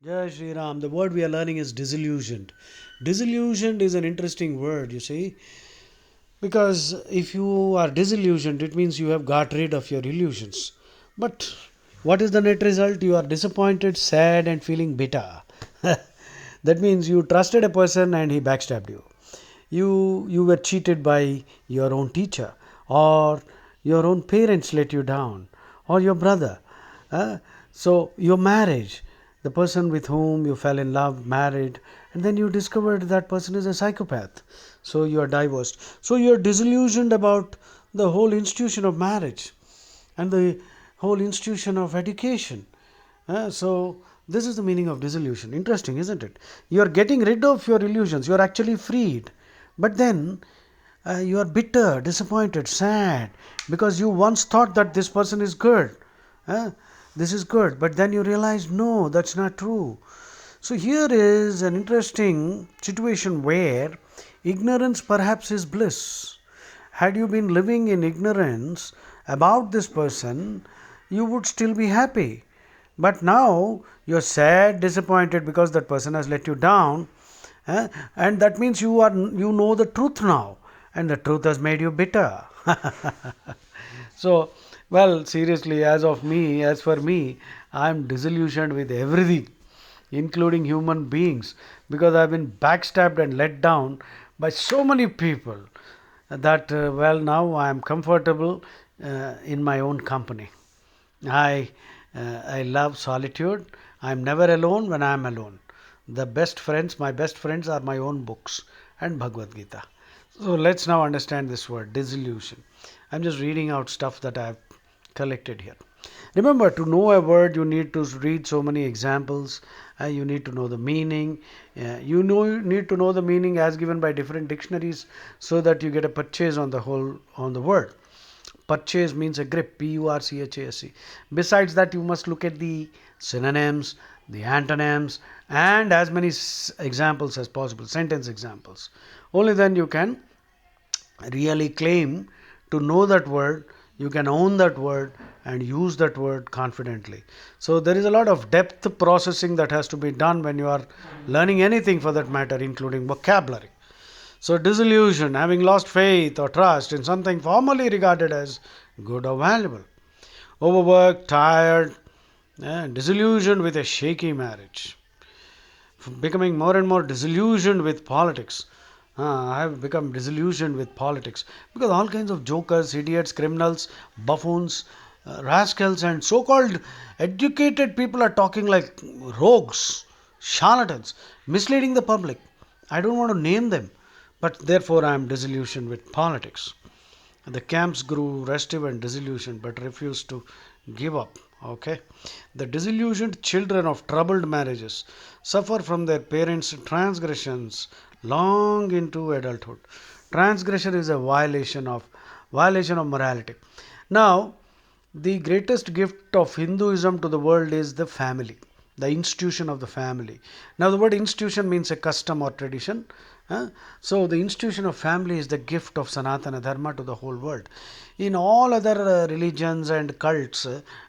Jai Shri Ram. The word we are learning is disillusioned. Disillusioned is an interesting word, you see, because if you are disillusioned, it means you have got rid of your illusions. But what is the net result? You are disappointed, sad, and feeling bitter. That means you trusted a person and he backstabbed you. You were cheated by your own teacher, or your own parents let you down, or your brother. Uh, so your marriage, the person with whom you fell in love, married, and then you discovered that person is a psychopath. So you are divorced. So you are disillusioned about the whole institution of marriage and the whole institution of education. So this is the meaning of disillusion. Interesting, isn't it? You are getting rid of your illusions. You are actually freed. But then you are bitter, disappointed, sad because you once thought that this person is good. Uh, this is good. But then you realize, no, that's not true. So here is an interesting situation where ignorance perhaps is bliss. Had you been living in ignorance about this person, you would still be happy. But now you're sad, disappointed because that person has let you down, and that means you know the truth now, and the truth has made you bitter. So, well, seriously, as for me, I'm disillusioned with everything, including human beings, because I've been backstabbed and let down by so many people that, well, now I'm comfortable in my own company. I I love solitude. I'm never alone when I'm alone. My best friends are my own books and Bhagavad Gita. So let's now understand this word disillusion. I'm just reading out stuff that I've collected here. Remember, to know a word, you need to read so many examples. You need to know the meaning. You need to know the meaning as given by different dictionaries, so that you get a purchase on the word. Purchase means a grip, Purchase. Besides that, you must look at the synonyms, the antonyms, and as many examples as possible, sentence examples. Only then you can really claim to know that word, you can own that word and use that word confidently. So there is a lot of depth processing that has to be done when you are learning anything for that matter, including vocabulary. So disillusion, having lost faith or trust in something formerly regarded as good or valuable. Overworked, tired, disillusioned with a shaky marriage. Becoming more and more disillusioned with politics. I have become disillusioned with politics because all kinds of jokers, idiots, criminals, buffoons, rascals, and so called educated people are talking like rogues, charlatans, misleading the public. I don't want to name them, but therefore I am disillusioned with politics. The camps grew restive and disillusioned but refused to give up. Okay. The disillusioned children of troubled marriages suffer from their parents' transgressions long into adulthood. Transgression is a violation of morality. Now, the greatest gift of Hinduism to the world is the family, the institution of the family. Now, the word institution means a custom or tradition. So, the institution of family is the gift of Sanatana Dharma to the whole world. In all other religions and cults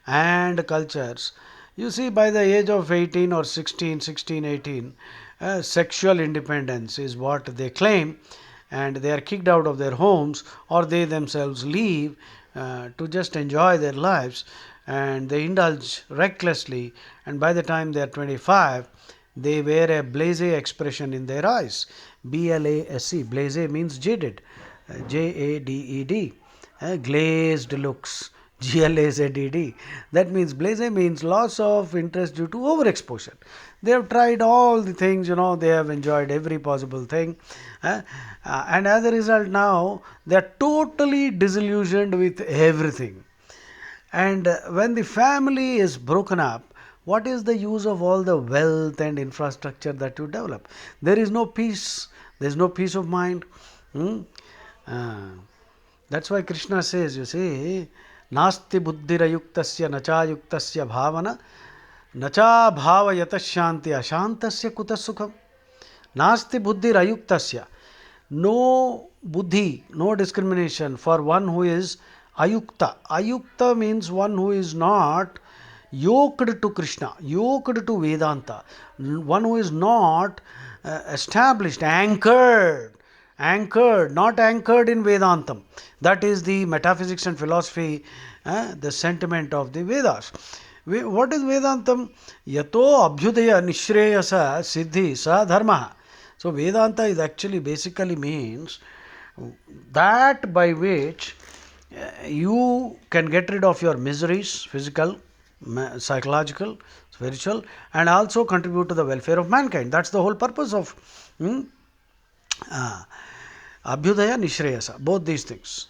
and cultures, you see, by the age of 18 or 16, 18, sexual independence is what they claim, and they are kicked out of their homes, or they themselves leave to just enjoy their lives, and they indulge recklessly, and by the time they are 25, they wear a blasé expression in their eyes. BLASE. Blasé means jaded. JADED. Glazed looks. GLAZED. That means blasé means loss of interest due to overexposure. They have tried all the things, they have enjoyed every possible thing. And as a result, now they are totally disillusioned with everything. And when the family is broken up, what is the use of all the wealth and infrastructure that you develop? There is no peace, there is no peace of mind. Hmm? Uh, that's why Krishna says, you see, Nasti buddhirayuktasya nachayuktasya bhavana nacha bhavayata shanti ashantasya kuta sukham. Nasti buddhirayuktasya. No buddhi, no discrimination for one who is ayukta. Ayukta means one who is not yoked to Krishna, yoked to Vedanta, one who is not established, anchored, not anchored in Vedantam. That is the metaphysics and philosophy, the sentiment of the Vedas. What is Vedantam? Yato abhyudaya nishreyasa siddhi sa dharma. So Vedanta is actually basically means that by which you can get rid of your miseries, physical, psychological, spiritual, and also contribute to the welfare of mankind. That's the whole purpose of Abhyudaya Nishreyasa, both these things.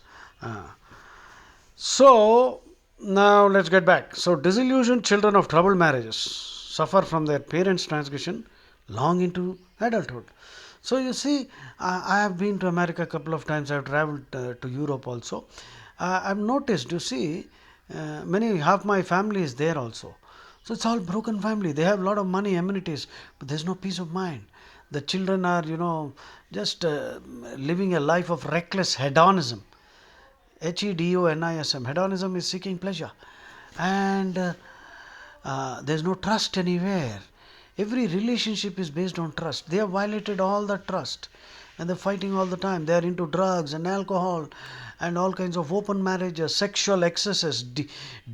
So, now let's get back. So, disillusioned children of troubled marriages suffer from their parents' transgression long into adulthood. So, you see, I have been to America a couple of times, I have traveled to Europe also. I've noticed, you see, half my family is there also. So, it's all broken family. They have a lot of money, amenities, but there's no peace of mind. The children are, just living a life of reckless hedonism. Hedonism. Hedonism is seeking pleasure. And there's no trust anywhere. Every relationship is based on trust. They have violated all the trust. And they're fighting all the time. They're into drugs and alcohol and all kinds of open marriages, sexual excesses,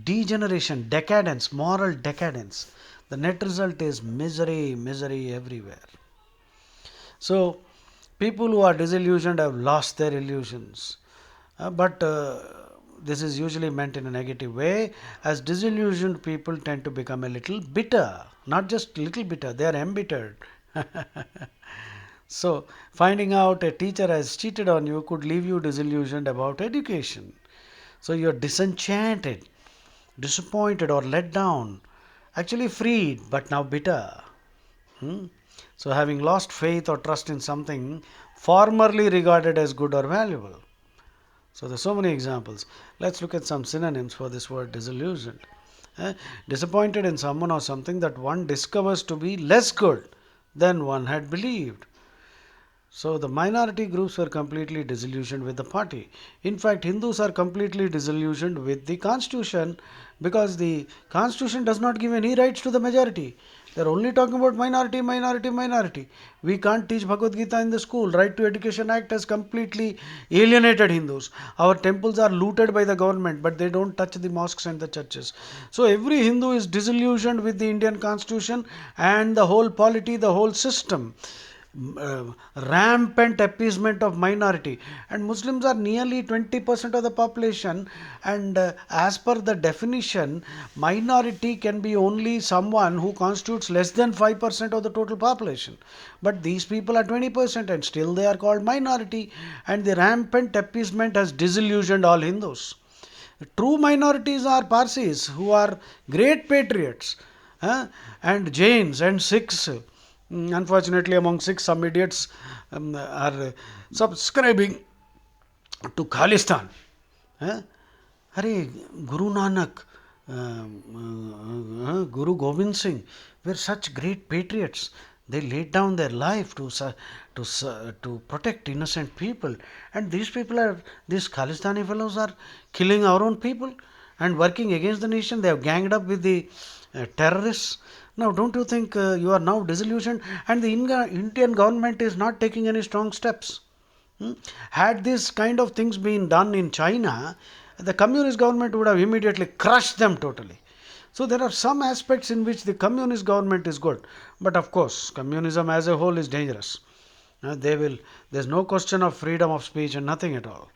degeneration, decadence, moral decadence. The net result is misery, misery everywhere. So, people who are disillusioned have lost their illusions. But this is usually meant in a negative way, as disillusioned people tend to become a little bitter. Not just little bitter, they are embittered. So, finding out a teacher has cheated on you could leave you disillusioned about education. So, you are disenchanted, disappointed, or let down. Actually freed, but now bitter. So, having lost faith or trust in something formerly regarded as good or valuable. So, there are so many examples. Let's look at some synonyms for this word disillusioned. Disappointed in someone or something that one discovers to be less good than one had believed. So, the minority groups were completely disillusioned with the party. In fact, Hindus are completely disillusioned with the constitution because the constitution does not give any rights to the majority. They are only talking about minority, minority, minority. We can't teach Bhagavad Gita in the school. Right to Education Act has completely alienated Hindus. Our temples are looted by the government, but they don't touch the mosques and the churches. So every Hindu is disillusioned with the Indian constitution and the whole polity, the whole system. Rampant appeasement of minority, and Muslims are nearly 20% of the population, and as per the definition, minority can be only someone who constitutes less than 5% of the total population, but these people are 20% and still they are called minority, and the rampant appeasement has disillusioned all Hindus. True minorities are Parsis, who are great patriots, and Jains and Sikhs. Unfortunately, among Sikhs, some idiots are subscribing to Khalistan. Hare Guru Nanak, Guru Gobind Singh were such great patriots. They laid down their life to protect innocent people, and these Khalistani fellows are killing our own people and working against the nation. They have ganged up with the terrorists. Now, don't you think you are now disillusioned, and the Indian government is not taking any strong steps? Had this kind of things been done in China, the communist government would have immediately crushed them totally. So there are some aspects in which the communist government is good, but of course, communism as a whole is dangerous. There's no question of freedom of speech and nothing at all.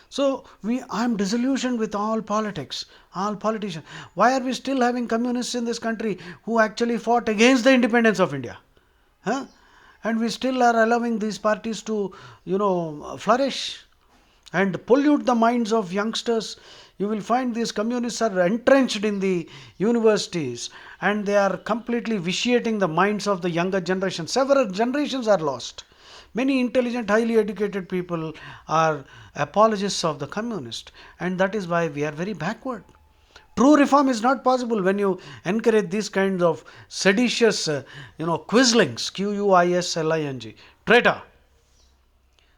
So I'm disillusioned with all politics, all politicians. Why are we still having communists in this country who actually fought against the independence of India? And we still are allowing these parties to, flourish and pollute the minds of youngsters. You will find these communists are entrenched in the universities and they are completely vitiating the minds of the younger generation. Several generations are lost. Many intelligent, highly educated people are apologists of the communist, and that is why we are very backward. True reform is not possible when you encourage these kinds of seditious, quislings, Quisling, traitor.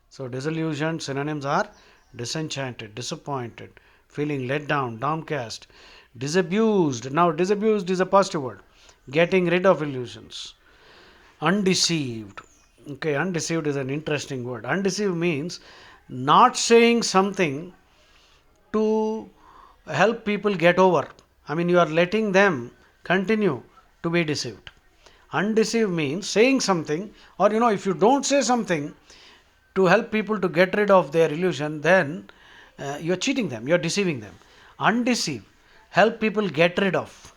So disillusioned synonyms are disenchanted, disappointed, feeling let down, downcast, Disabused. Now, disabused is a positive word. Getting rid of illusions. Undeceived. Okay, undeceived is an interesting word. Undeceived means not saying something to help people get over. I mean, you are letting them continue to be deceived. Undeceived means saying something, or if you don't say something to help people to get rid of their illusion, then you're cheating them, you're deceiving them. Undeceive, help people get rid of,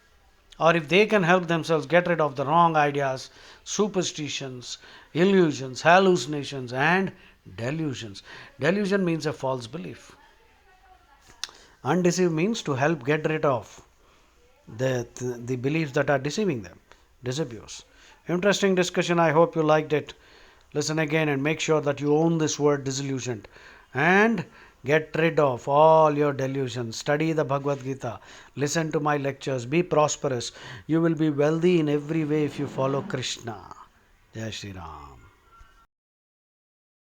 or if they can help themselves get rid of the wrong ideas, superstitions, illusions, hallucinations, and delusions. Delusion means a false belief. Undeceive means to help get rid of the beliefs that are deceiving them. Disabuse. Interesting discussion. I hope you liked it. Listen again and make sure that you own this word disillusioned and get rid of all your delusions. Study the Bhagavad Gita. Listen to my lectures. Be prosperous. You will be wealthy in every way if you follow Krishna. Jai Shri Ram.